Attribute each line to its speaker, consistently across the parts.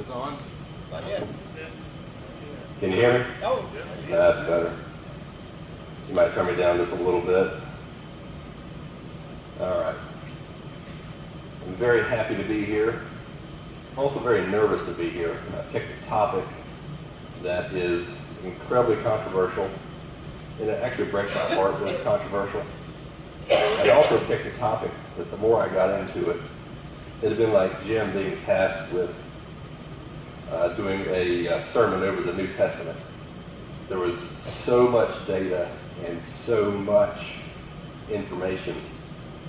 Speaker 1: this on?
Speaker 2: Not yet.
Speaker 3: Can you hear me?
Speaker 2: Oh,
Speaker 3: That's better. You might turn me down just a little bit. All right. I'm very happy to be here. I'm also very nervous to be here. I picked a topic that is incredibly controversial, and it actually breaks my heart that it's controversial. I also picked a topic that the more I got into it, it had been like Jim being tasked with doing a sermon over the New Testament. There was so much data and so much information.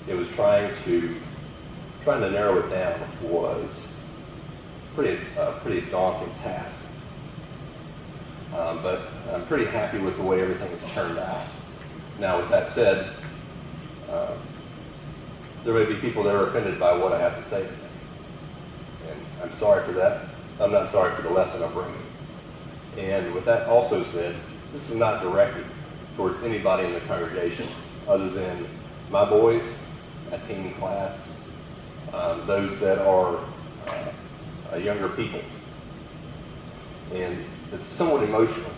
Speaker 3: It was trying to narrow it down was pretty daunting task. But I'm pretty happy with the way everything has turned out. Now, with that said, there may be people that are offended by what I have to say today. And I'm sorry for that. I'm not sorry for the lesson I'm bringing. And with that also said, this is not directed towards anybody in the congregation other than my boys, my teen class, those that are younger people. And it's somewhat emotional.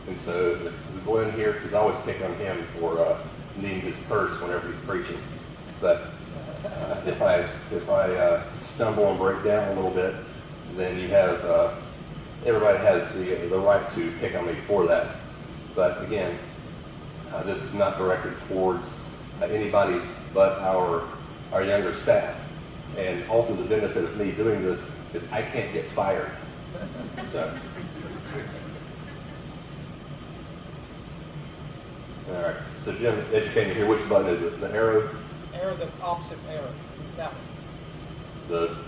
Speaker 3: And so Glenn here, because I always pick on him for needing his purse whenever he's preaching. But if I stumble and break down a little bit, then you have everybody has the right to pick on me for that. But again, this is not directed towards anybody but our younger staff. And also the benefit of me doing this is I can't get fired. So. All right. So Jim, educate me here. Which button is it? The arrow?
Speaker 2: arrow, the opposite arrow. That one.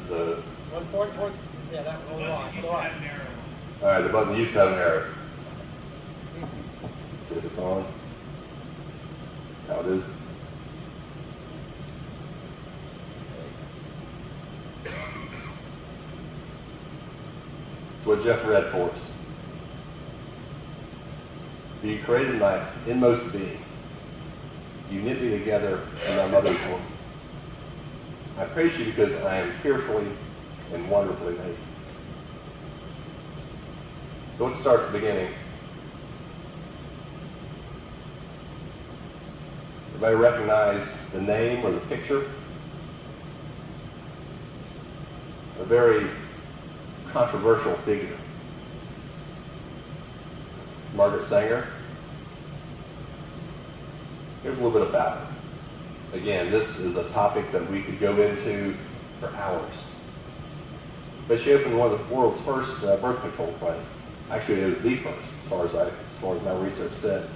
Speaker 3: The
Speaker 2: One point toward, yeah, that one. On the right.
Speaker 3: all right. The button used to have an arrow. See if it's on. Now it is. It's what Jeff read for us. You created my inmost being. You knit me together in my mother's womb. I praise you because I am fearfully and wonderfully made. So let's start at the beginning. Everybody recognize the name or the picture? A very controversial figure. Margaret Sanger. Here's a little bit about it. Again, this is a topic that we could go into for hours. But she opened one of the world's first birth control clinics. Actually, it was the first, as far as my research said,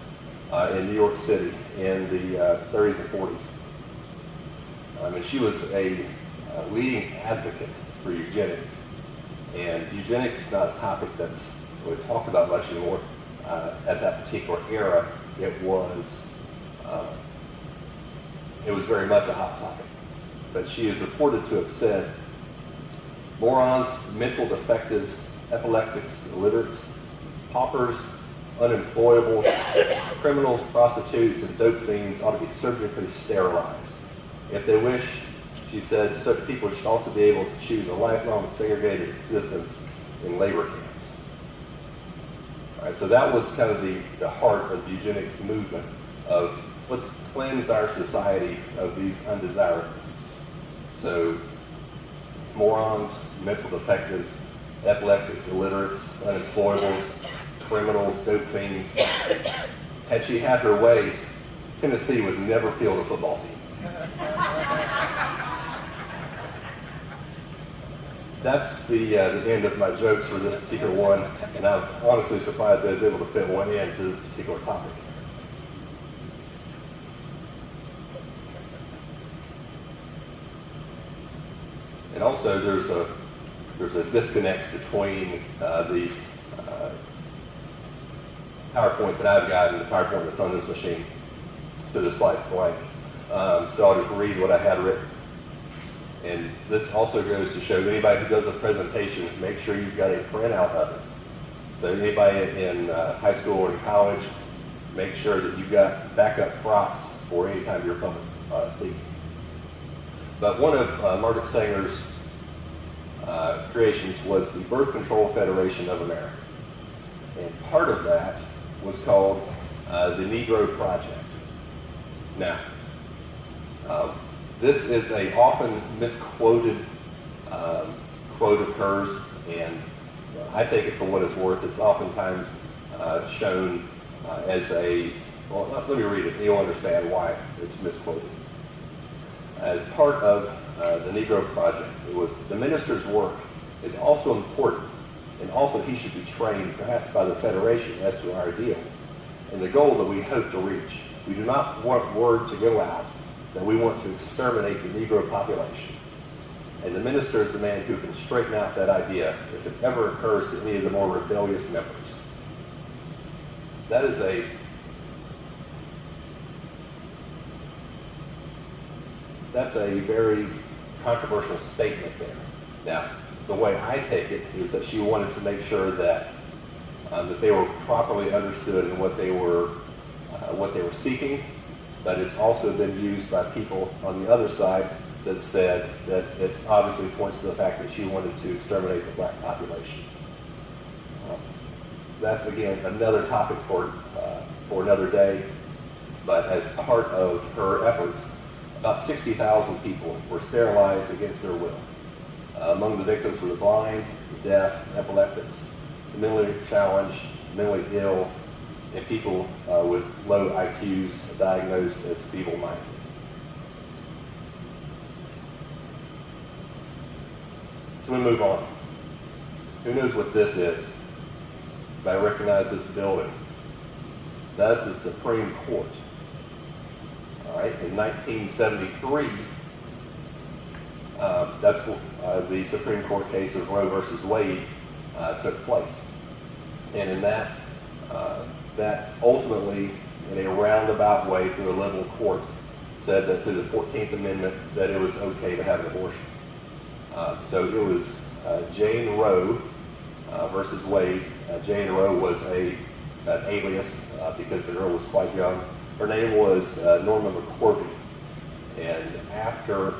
Speaker 3: in New York City in the 30s and 40s. And she was a leading advocate for eugenics. And eugenics is not a topic that's really talked about much anymore. At that particular era, it was very much a hot topic. But she is reported to have said, morons, mental defectives, epileptics, illiterates, paupers, unemployables, criminals, prostitutes, and dope fiends ought to be surgically sterilized. If they wish, she said, such people should also be able to choose a lifelong segregated existence in labor camps. All right, so that was kind of the heart of the eugenics movement of let's cleanse our society of these undesirables. So morons, mental defectives, epileptics, illiterates, unemployables, criminals, dope fiends. Had she had her way, Tennessee would never field a football team. That's the end of my jokes for this particular one, and I was honestly surprised that I was able to fit one in for this particular topic. And also, there's a disconnect between the PowerPoint that I've got and the PowerPoint that's on this machine. So the slide's blank. So I'll just read what I had written. And this also goes to show anybody who does a presentation, make sure you've got a printout of it. So anybody in high school or in college, make sure that you've got backup props for any time you're public speaking. But one of Margaret Sanger's creations was the Birth Control Federation of America. And part of that was called the Negro Project. Now, this is a often misquoted quote of hers, and I take it for what it's worth. It's oftentimes shown as a, well, let me read it, and you'll understand why it's misquoted. As part of the Negro Project, it was, the minister's work is also important, and also he should be trained, perhaps by the Federation, as to our ideals and the goal that we hope to reach. We do not want word to go out that we want to exterminate the Negro population. And the minister is the man who can straighten out that idea if it ever occurs to any of the more rebellious members. That's a very controversial statement there. Now, the way I take it is that she wanted to make sure that that they were properly understood in what they were seeking, but it's also been used by people on the other side that said that it obviously points to the fact that she wanted to exterminate the black population. That's, again, another topic for another day, but as part of her efforts, about 60,000 people were sterilized against their will. Among the victims were the blind, the deaf, epileptics, the mentally challenged, mentally ill, and people with low IQs diagnosed as feeble-minded. So we move on. Who knows what this is? But I recognize this building. That's the Supreme Court. All right, in 1973, that's the Supreme Court case of Roe versus Wade took place. And in that ultimately, in a roundabout way through a liberal court, said that through the 14th Amendment that it was okay to have an abortion. So it was Jane Roe versus Wade. Jane Roe was an alias because the girl was quite young. Her name was Norma McCorvey. And after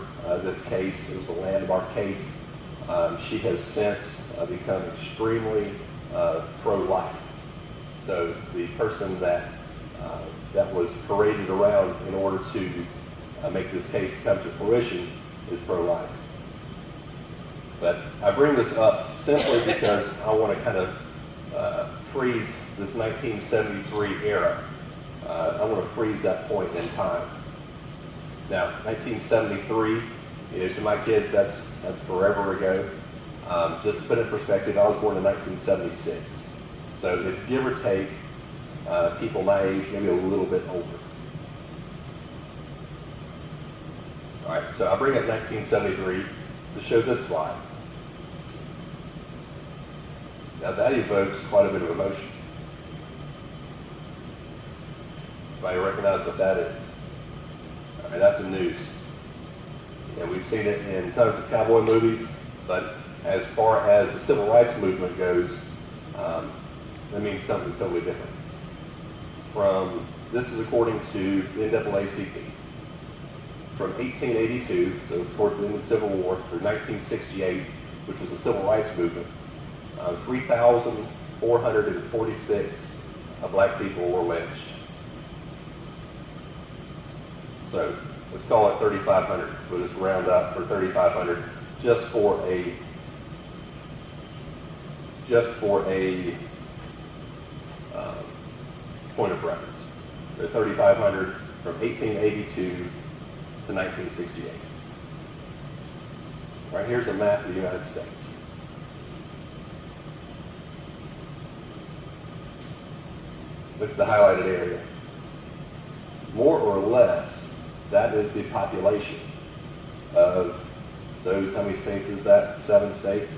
Speaker 3: this case, it was a landmark case, she has since become extremely pro-life. So the person that was paraded around in order to make this case come to fruition is pro-life. But I bring this up simply because I want to kind of freeze this 1973 era. I want to freeze that point in time. Now, 1973, to my kids, that's forever ago. Just to put it in perspective, I was born in 1976. So it's give or take people my age, maybe a little bit older. All right, so I bring up 1973 to show this slide. Now that evokes quite a bit of emotion. Anybody recognize what that is? All right, that's a noose. And we've seen it in tons of cowboy movies, but as far as the civil rights movement goes, that means something totally different. This is according to the NAACP. From 1882, so towards the end of the Civil War, through 1968, which was the civil rights movement, 3,446 black people were lynched. So let's call it 3,500. We'll just round up for 3,500, just for a point of reference. So 3,500 from 1882 to 1968. Right, here's a map of the United States. Look at the highlighted area. More or less, that is the population of those, how many states is that? 7 states?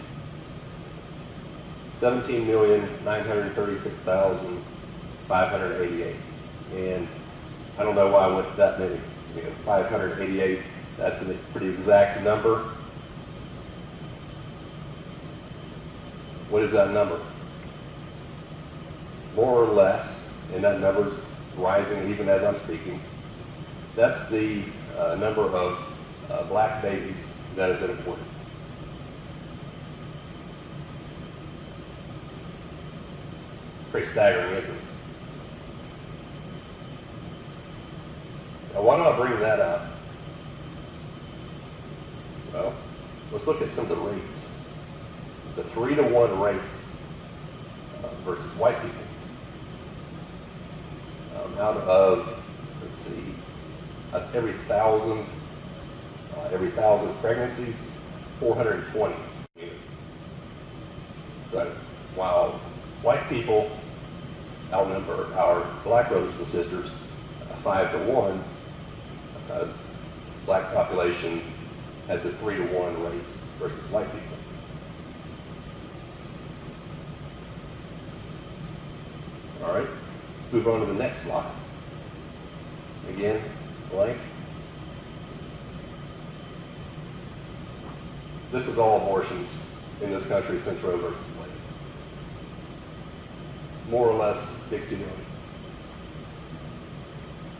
Speaker 3: 17,936,588. And I don't know why I went to that many. 588, that's a pretty exact number. What is that number? More or less, and that number's rising even as I'm speaking. That's the number of black babies that have been aborted. Pretty staggering, isn't it? Now, why do I bring that up? Well, let's look at some of the rates. It's a 3-to-1 rate versus white people. Out of, let's see, every thousand pregnancies, 420. So while white people outnumber our black brothers and sisters 5-to-1, black population has a 3-to-1 rate versus white people. All right, let's move on to the next slide. Again, blank. This is all abortions in this country since Roe versus Wade. More or less 60 million.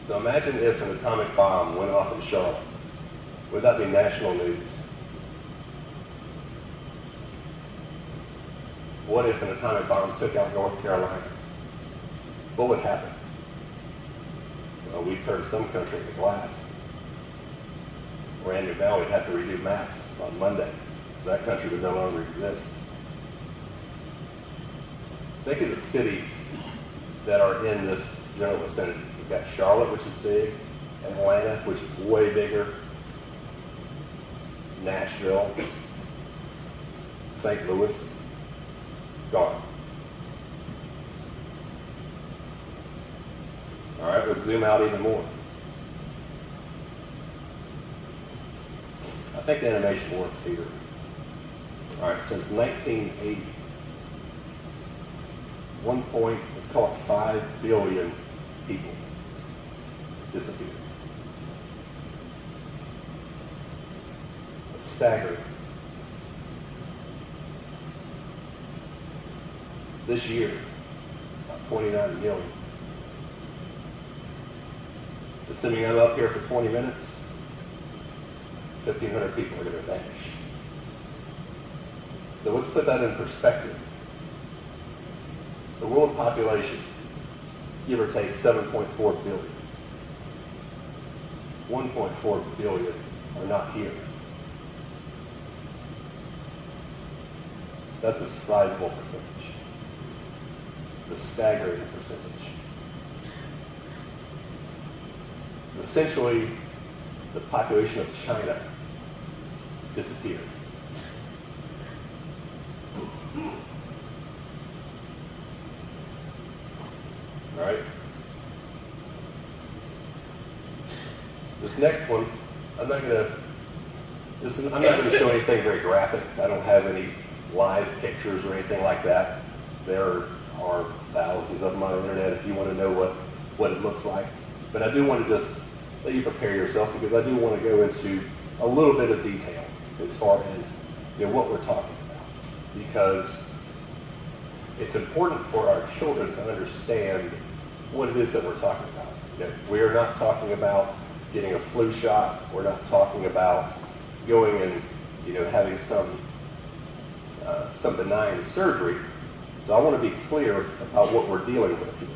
Speaker 3: So imagine if an atomic bomb went off in Charlotte. Would that be national news? What if an atomic bomb took out North Carolina? What would happen? Well, we'd turn some country into glass. Randy now we'd have to redo maps on Monday. That country would no longer exist. Think of the cities that are in this general vicinity. You've got Charlotte, which is big, Atlanta, which is way bigger, Nashville, St. Louis, gone. All right, let's zoom out even more. I think the animation works here. All right, since 1980, let's call it 5 billion people disappeared. It's staggering. This year, about 29 million. Assuming I'm up here for 20 minutes, 1,500 people are going to vanish. So let's put that in perspective. The world population, give or take 7.4 billion. 1.4 billion are not here. That's a sizable percentage. It's a staggering percentage. It's essentially the population of China disappeared. All right. This next one, I'm not going to show anything very graphic. I don't have any live pictures or anything like that. There are thousands of them on the internet if you want to know what it looks like. But I do want to just let you prepare yourself because I do want to go into a little bit of detail as far as what we're talking about. Because it's important for our children to understand what it is that we're talking about. We are not talking about getting a flu shot. We're not talking about going and having some benign surgery. So I want to be clear about what we're dealing with here.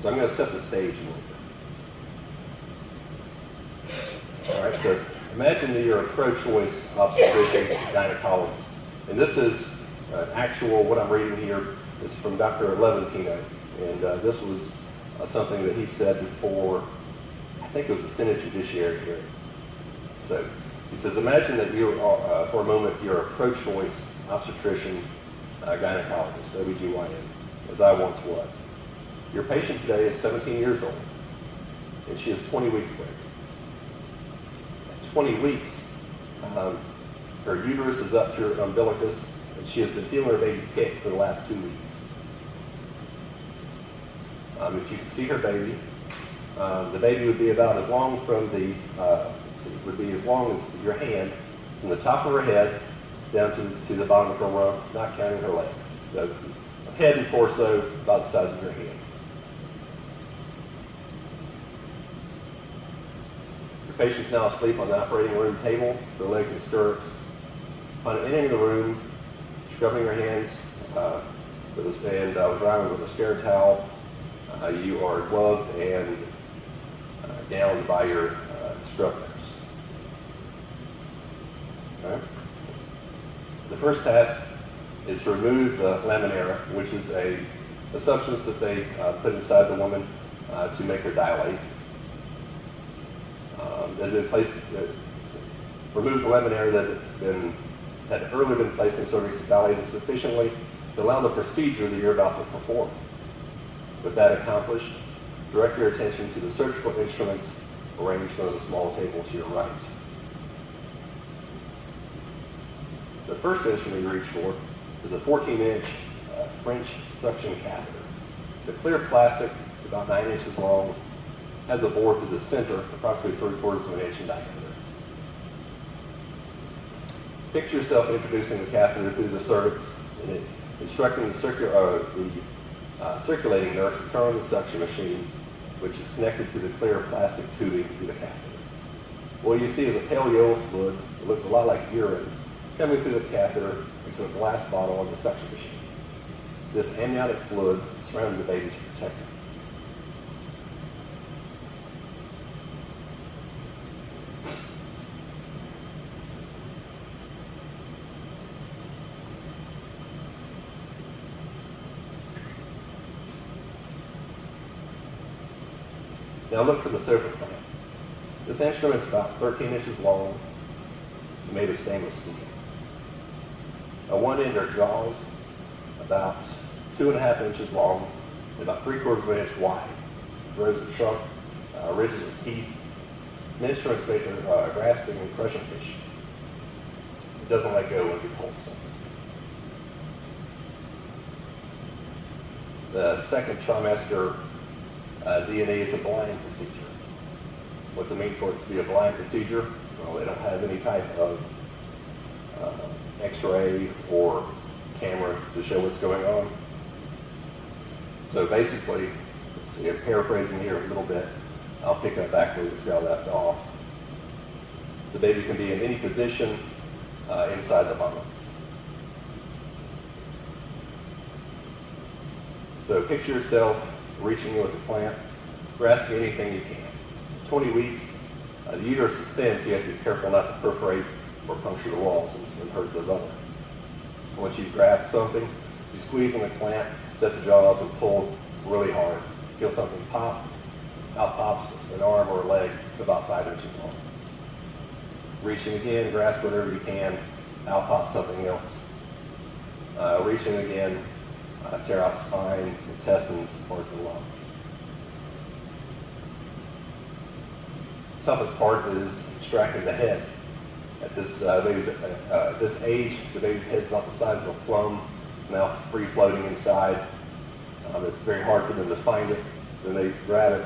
Speaker 3: So I'm going to set the stage a little bit. All right, so imagine that you're a pro-choice obstetrician gynecologist. And this is actual, what I'm reading here is from Dr. Levantino. And this was something that he said before, I think it was a Senate Judiciary hearing. So he says, imagine that you are, for a moment, you're a pro-choice obstetrician gynecologist, OBGYN, as I once was. Your patient today is 17 years old, and she is 20 weeks pregnant. At 20 weeks, her uterus is up to her umbilicus, and she has been feeling her baby kick for the last 2 weeks. If you can see her baby, the baby would be about as long from the, would be as long as your hand, from the top of her head down to the bottom of her rump, not counting her legs. So head and torso about the size of your hand. Your patient's now asleep on the operating room table, their legs in stirrups. Upon entering the room, scrubbing your hands and drying with a scare towel. You are gloved and gowned by your scrub nurse. Okay. The first task is to remove the laminara, which is a substance that they put inside the woman to make her dilate. Remove the laminara that had earlier been placed in the cervix to dilate it sufficiently to allow the procedure that you're about to perform. With that accomplished, direct your attention to the surgical instruments arranged on the small table to your right. The first instrument you reach for is a 14-inch French suction catheter. It's a clear plastic, about 9 inches long, has a bore through the center, approximately 3/4 of an inch in diameter. Picture yourself introducing the catheter through the cervix and instructing the circulating nurse to turn on the suction machine, which is connected to the clear plastic tubing to the catheter. What you see is a pale yellow fluid that looks a lot like urine coming through the catheter into a glass bottle on the suction machine. This amniotic fluid surrounds the baby to protect it. Now look for the sofa clamp. This instrument is about 13 inches long, made of stainless steel. On one end are jaws, about 2.5 inches long, and about 3/4 of an inch wide. Rows of sharp ridges of teeth. The instrument's made for grasping and crushing fish. It doesn't let go when it gets hold of something. The second trimester DNA is a blind procedure. What's it mean for it to be a blind procedure? Well, they don't have any type of X-ray or camera to show what's going on. So basically, paraphrasing here a little bit, I'll pick up back where this guy left off. The baby can be in any position inside the mama. So picture yourself reaching in with the clamp, grasping anything you can. 20 weeks, the uterus is thin, so you have to be careful not to perforate or puncture the walls and hurt the mother. Once you've grabbed something, you squeeze on the clamp, set the jaws, and pull really hard. Feel something pop. Out pops an arm or a leg about 5 inches long. Reaching again, grasp whatever you can. Out pops something else. Reaching again, tear out spine, intestines, parts of the lungs. Toughest part is extracting the head. At this age, the baby's head's about the size of a plum. It's now free floating inside. It's very hard for them to find it. Then they grab it.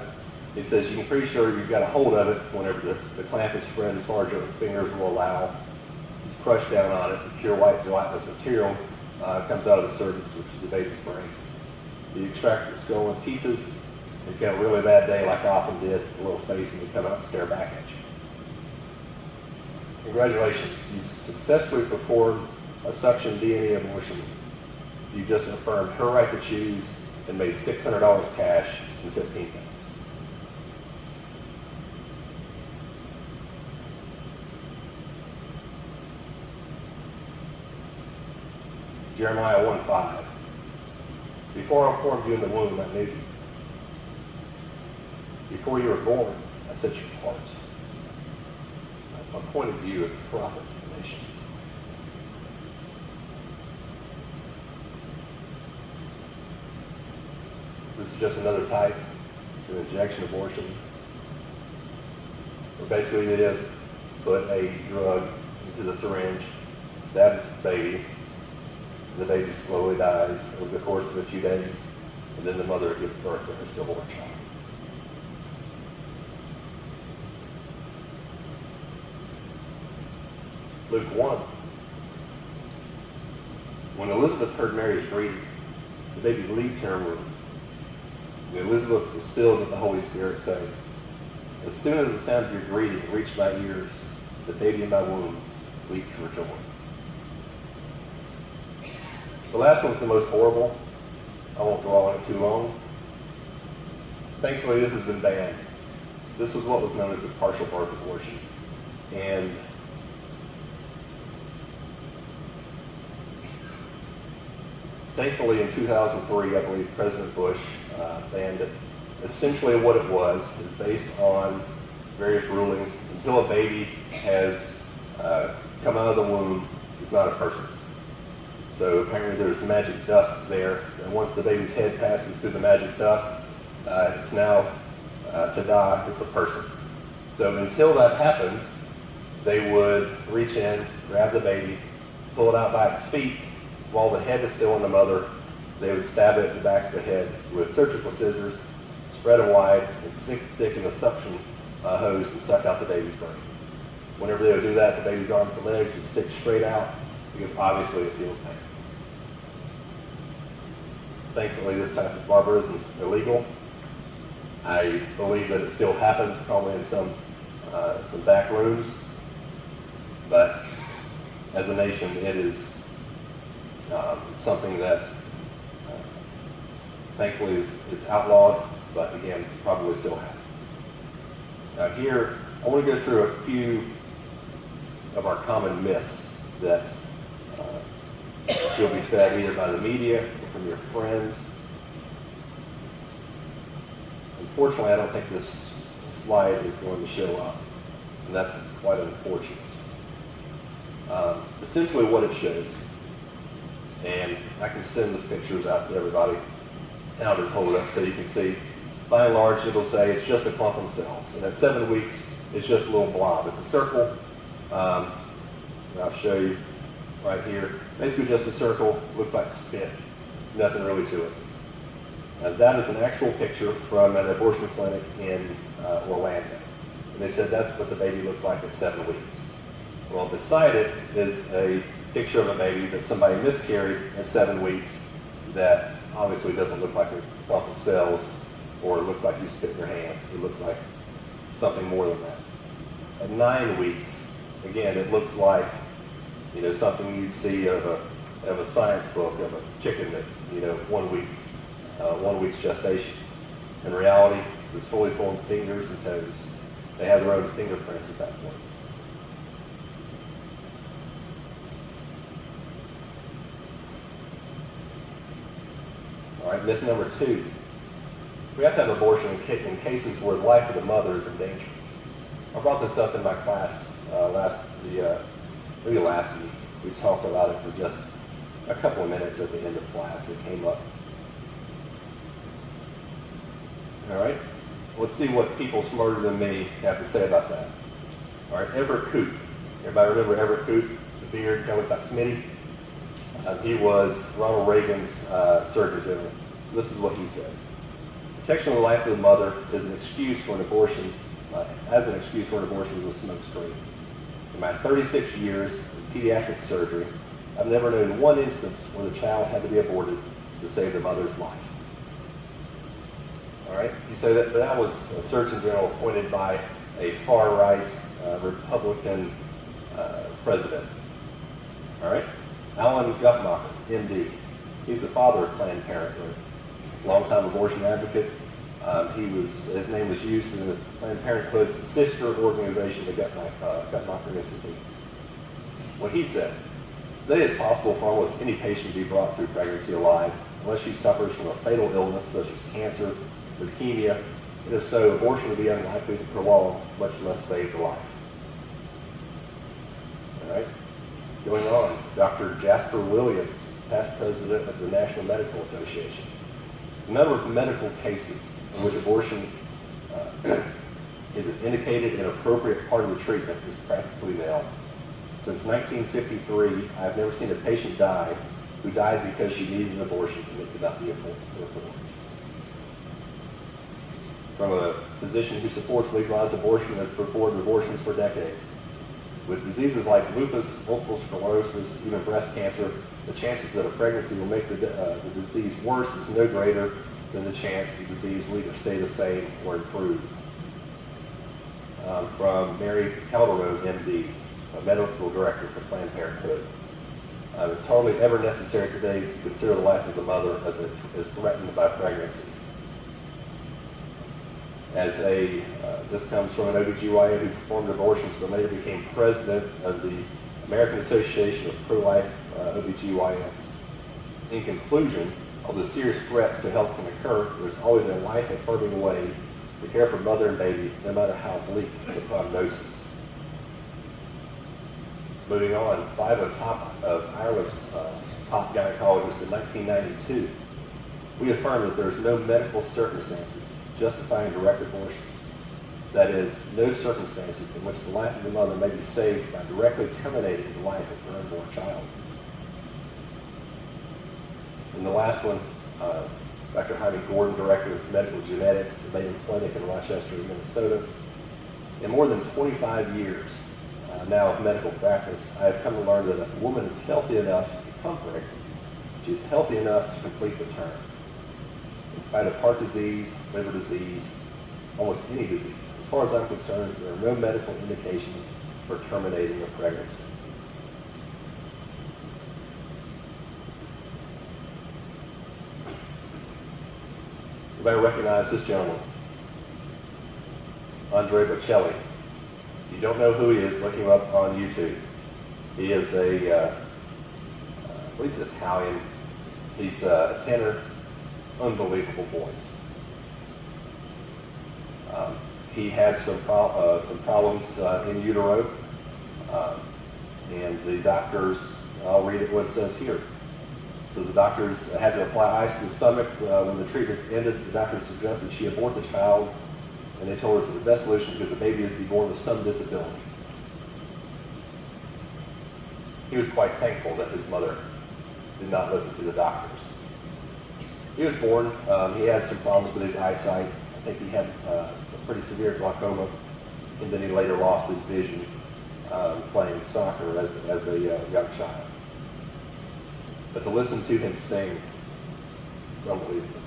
Speaker 3: He says you can pretty sure you've got a hold of it whenever the clamp is spread as far as your fingers will allow. You crush down on it. The pure white gelatinous material comes out of the cervix, which is the baby's brains. You extract the skull in pieces. If you have a really bad day, like I often did, a little face and you come out and stare back at you. Congratulations, you've successfully performed a suction DNA abortion. You just affirmed her right to choose and made $600 cash in 15 minutes. Jeremiah 1:5. Before I formed you in the womb, I knew you. Before you were born, I set you apart. I appointed you as a prophet to the nations. This is just another type of injection abortion. But basically it is put a drug into the syringe, stab it to the baby, and the baby slowly dies over the course of a few days, and then the mother gives birth to her stillborn child. Luke 1. When Elizabeth heard Mary's greeting, the baby leaped in her womb. And Elizabeth was filled with the Holy Spirit, saying, as soon as the sound of your greeting reached my ears, the baby in my womb leaped for joy. The last one's the most horrible. I won't dwell on it too long. Thankfully, this has been banned. This was what was known as the partial birth abortion. And thankfully, in 2003, I believe President Bush banned it. Essentially what it was is based on various rulings. Until a baby has come out of the womb, it's not a person. So apparently there's magic dust there, and once the baby's head passes through the magic dust, it's now, ta-da, it's a person. So until that happens, they would reach in, grab the baby, pull it out by its feet. While the head is still in the mother, they would stab it in the back of the head with surgical scissors, spread it wide, and stick in a suction hose and suck out the baby's brain. Whenever they would do that, the baby's arms and legs would stick straight out because obviously it feels pain. Thankfully, this type of barbarism is illegal. I believe that it still happens, probably in some back rooms, but as a nation, it is something that thankfully it's outlawed, but again, probably still happens. Now here, I want to go through a few of our common myths that you'll be fed either by the media or from your friends. Unfortunately, I don't think this slide is going to show up, and that's quite unfortunate. Essentially what it shows, and I can send these pictures out to everybody, and I'll just hold it up so you can see. By and large, it'll say it's just a clump of cells, and at 7 weeks, it's just a little blob. It's a circle, and I'll show you right here. Basically just a circle, looks like spit, nothing really to it. That is an actual picture from an abortion clinic in Orlando. And they said that's what the baby looks like at 7 weeks. Well, beside it is a picture of a baby that somebody miscarried at 7 weeks that obviously doesn't look like a clump of cells or it looks like you spit in your hand. It looks like something more than that. At 9 weeks, again, it looks like, something you'd see of a science book of a chicken that, 1 week's gestation. In reality, it's fully formed fingers and toes. They have their own fingerprints at that point. All right, myth number 2. We have to have abortion in cases where the life of the mother is in danger. I brought this up in my class last week. We talked about it for just a couple of minutes at the end of class. It came up. All right, let's see what people smarter than me have to say about that. All right, Everett Koop. Everybody remember Everett Koop, the beard, kind of like Smitty? He was Ronald Reagan's Surgeon General. This is what he said. Protection of the life of the mother is an excuse for an abortion, as an excuse for an abortion is a smokescreen. In my 36 years of pediatric surgery, I've never known one instance where the child had to be aborted to save the mother's life. All right, you say that was a Surgeon General appointed by a far-right Republican president. All right, Alan Guttmacher, MD. He's the father of Planned Parenthood, longtime abortion advocate. His name was used in the Planned Parenthood's sister organization, the Guttmacher Institute. What he said: today it's possible for almost any patient to be brought through pregnancy alive, unless she suffers from a fatal illness such as cancer, leukemia, and if so, abortion would be unlikely to prolong, much less save the life. All right. Going on, Dr. Jasper Williams, past president of the National Medical Association. The number of medical cases in which abortion is an indicated and appropriate part of the treatment is practically nil. Since 1953, I have never seen a patient die who died because she needed an abortion and it could not be afforded. From a physician who supports legalized abortion and has performed abortions for decades. With diseases like lupus, multiple sclerosis, even breast cancer, the chances that a pregnancy will make the disease worse is no greater than the chance the disease will either stay the same or improve. From Mary Calderon, MD, a medical director for Planned Parenthood. It's hardly ever necessary today to consider the life of the mother as threatened by pregnancy. This comes from an OBGYN who performed abortions but later became president of the American Association of Pro-Life OBGYNs. In conclusion, although serious threats to health can occur, there's always a life-affirming way to care for mother and baby, no matter how bleak the prognosis. Moving on, 5 of Ireland's top gynecologists in 1992, we affirm that there's no medical circumstances justifying direct abortions. That is, no circumstances in which the life of the mother may be saved by directly terminating the life of her unborn child. And the last one, Dr. Jaime Gordon, Director of Medical Genetics at the Mayo Clinic in Rochester, Minnesota. In more than 25 years now of medical practice, I have come to learn that if a woman is healthy enough to become pregnant, she is healthy enough to complete the term. In spite of heart disease, liver disease, almost any disease, as far as I'm concerned, there are no medical indications for terminating a pregnancy. Everybody recognize this gentleman, Andre Bocelli. If you don't know who he is, look him up on YouTube. He is I believe he's Italian. He's a tenor, unbelievable voice. He had some problems in utero, and the doctors, I'll read it what it says here. So the doctors had to apply ice to the stomach. When the treatments ended, the doctors suggested she abort the child, and they told us that the best solution is that the baby would be born with some disability. He was quite thankful that his mother did not listen to the doctors. He was born, he had some problems with his eyesight. I think he had some pretty severe glaucoma, and then he later lost his vision playing soccer as a young child. But to listen to him sing, it's unbelievable.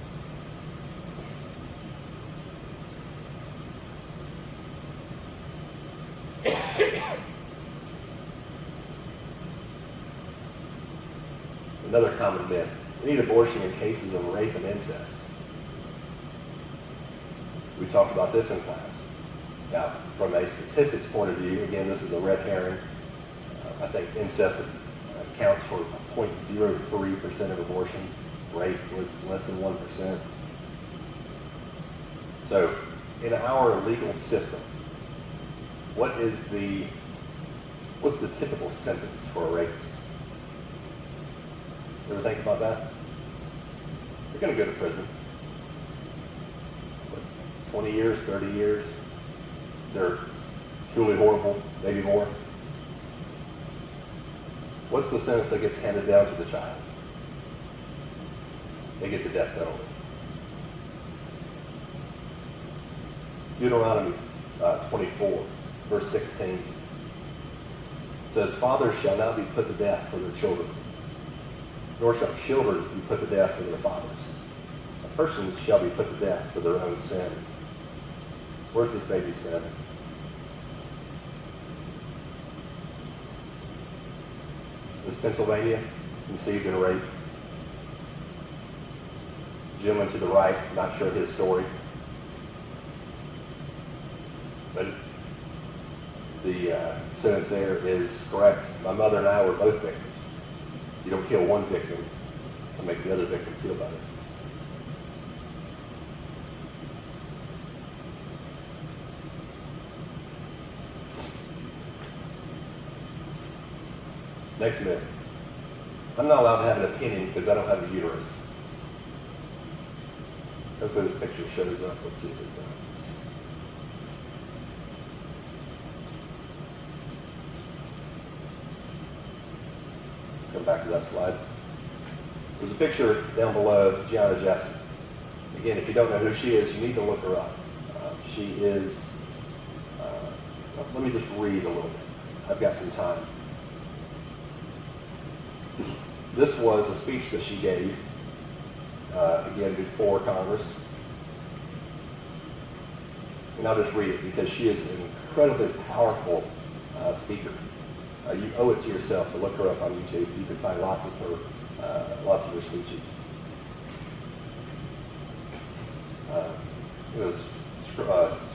Speaker 3: Another common myth: we need abortion in cases of rape and incest. We talked about this in class. Now, from a statistics point of view, again, this is a red herring. I think incest accounts for 0.03% of abortions. Rape was less than 1%. So, in our legal system, what's the typical sentence for a rapist? You ever think about that? They're going to go to prison. 20 years, 30 years. They're truly horrible, maybe more. What's the sentence that gets handed down to the child? They get the death penalty. Deuteronomy 24, verse 16 says, "Fathers shall not be put to death for their children, nor shall children be put to death for their fathers. A person shall be put to death for their own sin." Where's this baby's sin? This Pennsylvania, conceived in rape. Gentleman to the right, not sure his story. But the sentence there is correct. My mother and I were both victims. You don't kill one victim to make the other victim feel better. Next myth. I'm not allowed to have an opinion because I don't have a uterus. Hopefully this picture shows up. Let's see if it does. Come back to that slide. There's a picture down below of Gianna Jessen. Again, if you don't know who she is, you need to look her up. She is, let me just read a little bit. I've got some time. This was a speech that she gave, again, before Congress. And I'll just read it because she is an incredibly powerful speaker. You owe it to yourself to look her up on YouTube. You can find lots of her speeches.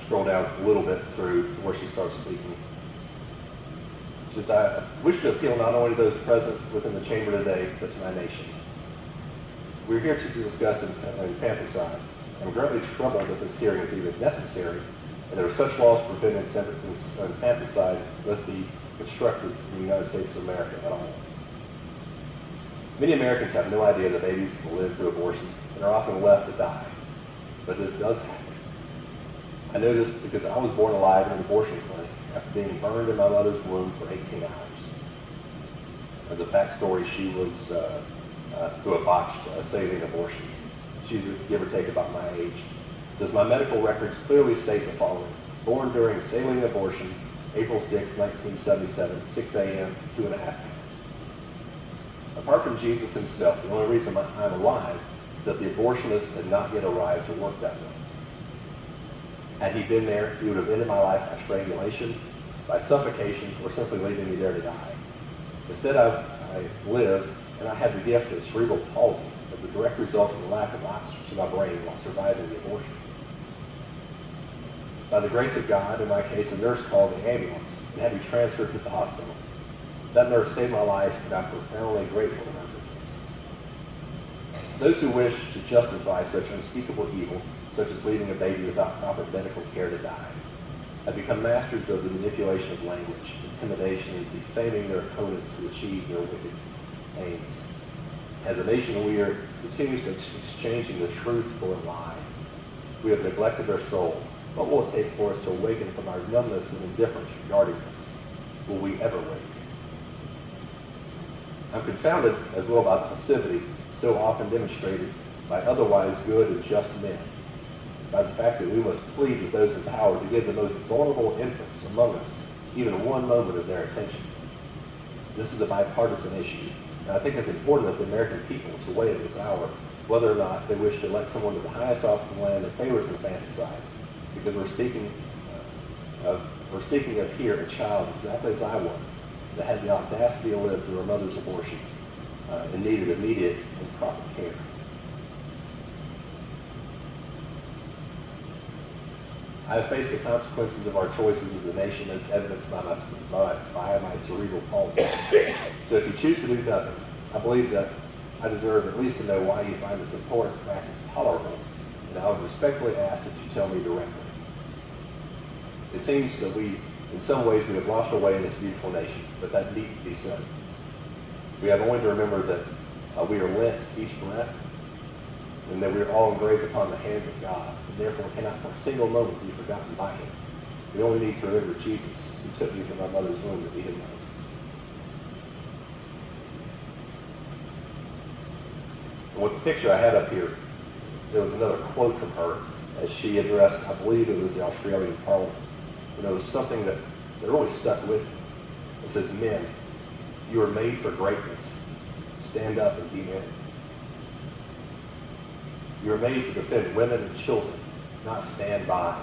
Speaker 3: Scroll down a little bit through to where she starts speaking. She says, I wish to appeal not only to those present within the chamber today, but to my nation. We're here to discuss infanticide. I'm greatly troubled that this hearing is even necessary, and there are such laws preventing infanticide must be constructed in the United States of America at all. Many Americans have no idea that babies can live through abortions and are often left to die. But this does happen. I know this because I was born alive in an abortion clinic after being burned in my mother's womb for 18 hours. As a backstory, she was through a botched saline abortion. She's give or take about my age. Says my medical records clearly state the following: born during saline abortion, April 6, 1977, 6 a.m., 2.5 pounds. Apart from Jesus himself, the only reason I'm alive is that the abortionist had not yet arrived to work that way. Had he been there, he would have ended my life by strangulation, by suffocation, or simply leaving me there to die. Instead, I lived, and I had the gift of cerebral palsy as a direct result of the lack of oxygen to my brain while surviving the abortion. By the grace of God, in my case, a nurse called the ambulance and had me transferred to the hospital. That nurse saved my life, and I'm profoundly grateful to her for this. Those who wish to justify such unspeakable evil, such as leaving a baby without proper medical care to die, have become masters of the manipulation of language, intimidation, and defaming their opponents to achieve their wicked aims. As a nation, we are continuously exchanging the truth for a lie. We have neglected our soul. What will it take for us to awaken from our numbness and indifference regarding this? Will we ever wake? I'm confounded as well by the passivity so often demonstrated by otherwise good and just men, by the fact that we must plead with those in power to give the most vulnerable infants among us even one moment of their attention. This is a bipartisan issue, and I think it's important that the American people to weigh at this hour whether or not they wish to elect someone to the highest office in the land that favors infanticide, because we're speaking of here a child exactly as I was, that had the audacity to live through her mother's abortion and needed immediate and proper care. I have faced the consequences of our choices as a nation as evidenced by my cerebral palsy. So if you choose to do nothing, I believe that I deserve at least to know why you find this important practice tolerable, and I would respectfully ask that you tell me directly. It seems that in some ways, we have lost our way in this beautiful nation, but that need to be said. We have only to remember that we are lent each breath, and that we are all engraved upon the hands of God, and therefore cannot for a single moment be forgotten by Him. We only need to remember Jesus, who took me from my mother's womb to be His own. And with the picture I had up here, there was another quote from her as she addressed, I believe it was the Australian Parliament. And it was something that really stuck with me. It says, men, you are made for greatness. Stand up and be men. You are made to defend women and children, not stand by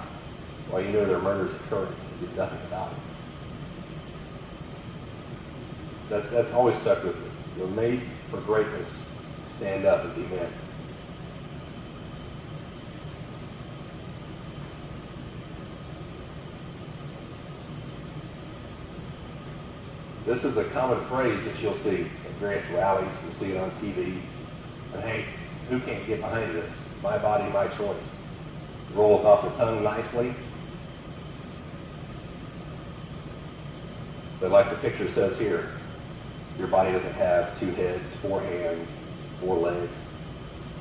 Speaker 3: while you know there are murders occurring and do nothing about it. That's always stuck with me. You're made for greatness. Stand up and be men. This is a common phrase that you'll see at various rallies. You'll see it on TV. And hey, who can't get behind this? My body, my choice. It rolls off the tongue nicely. But like the picture says here, your body doesn't have 2 heads, 4 hands, 4 legs,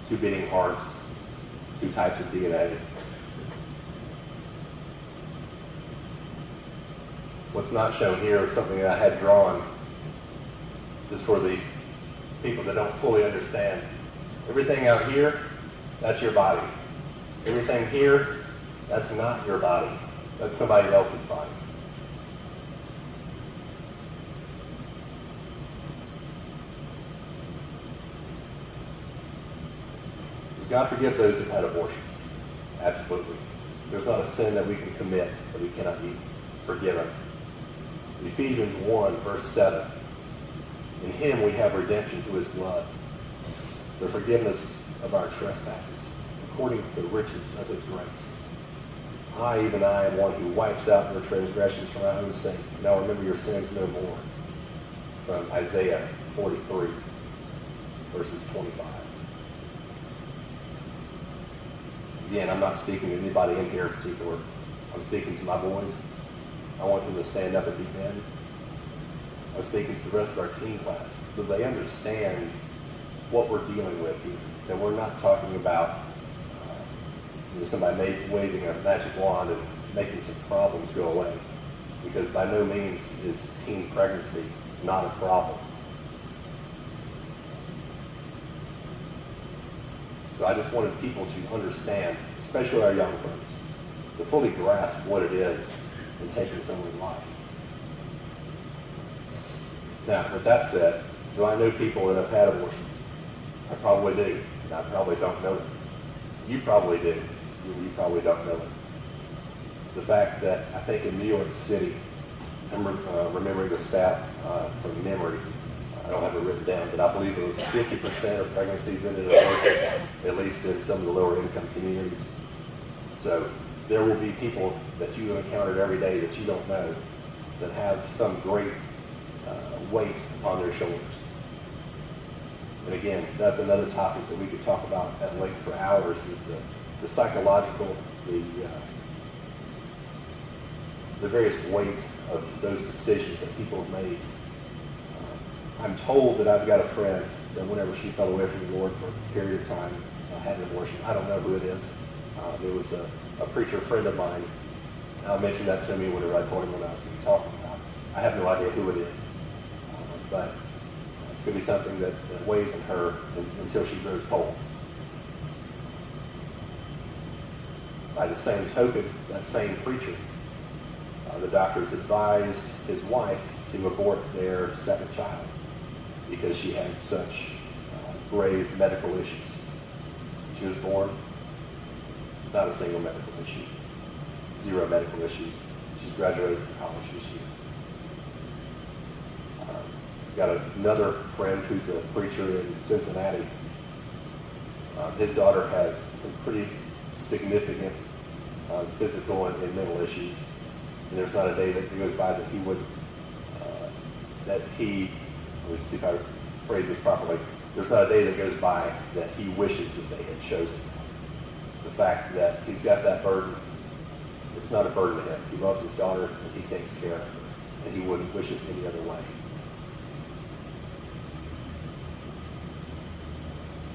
Speaker 3: 2 beating hearts, 2 types of DNA. What's not shown here is something that I had drawn just for the people that don't fully understand. Everything out here, that's your body. Everything here, that's not your body. That's somebody else's body. Does God forgive those who've had abortions? Absolutely. There's not a sin that we can commit that we cannot be forgiven. Ephesians 1, verse 7. In him we have redemption through his blood, the forgiveness of our trespasses, according to the riches of his grace. Even I, am one who wipes out your transgressions for my own sake. Now remember your sins no more. From Isaiah 43, verses 25. Again, I'm not speaking to anybody in here in particular. I'm speaking to my boys. I want them to stand up at the end. I'm speaking to the rest of our teen class so they understand what we're dealing with here. That we're not talking about somebody waving a magic wand and making some problems go away. Because by no means is teen pregnancy not a problem. So I just wanted people to understand, especially our young folks, to fully grasp what it is in taking someone's life. Now, with that said, do I know people that have had abortions? I probably do, and I probably don't know it. You probably do. You probably don't know it. The fact that I think in New York City, I'm remembering the stat from memory, I don't have it written down, but I believe it was 50% of pregnancies ended in abortion, at least in some of the lower income communities. So there will be people that you encounter every day that you don't know that have some great weight upon their shoulders. And again, that's another topic that we could talk about at length for hours, is the psychological, the various weight of those decisions that people have made. I'm told that I've got a friend that whenever she fell away from the Lord for a period of time, had an abortion. I don't know who it is. It was a preacher friend of mine. Mentioned that to me whenever I told him what I was going to be talking about. I have no idea who it is. But it's going to be something that weighs in her until she grows cold. By the same token, that same preacher, the doctors advised his wife to abort their second child because she had such grave medical issues. She was born, not a single medical issue, 0 medical issues. She's graduated from college this year. Got another friend who's a preacher in Cincinnati. His daughter has some pretty significant physical and mental issues. And there's not a day that goes by that he would, let me see if I phrase this properly. There's not a day that goes by that he wishes that they had chosen. The fact that he's got that burden, it's not a burden to him. He loves his daughter and he takes care of her. And he wouldn't wish it any other way.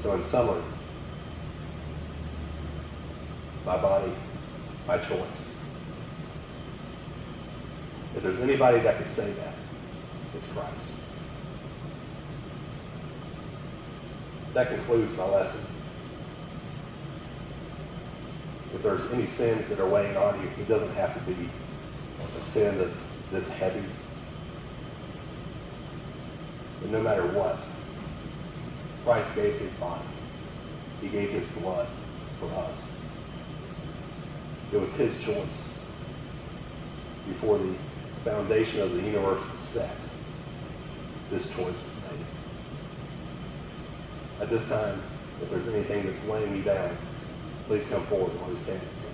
Speaker 3: So in summary, my body, my choice. If there's anybody that could say that, it's Christ. That concludes my lesson. If there's any sins that are weighing on you, it doesn't have to be a sin that's this heavy. But no matter what, Christ gave his body. He gave his blood for us. It was his choice. Before the foundation of the universe was set, this choice was made. At this time, if there's anything that's weighing you down, please come forward while we stand and sing.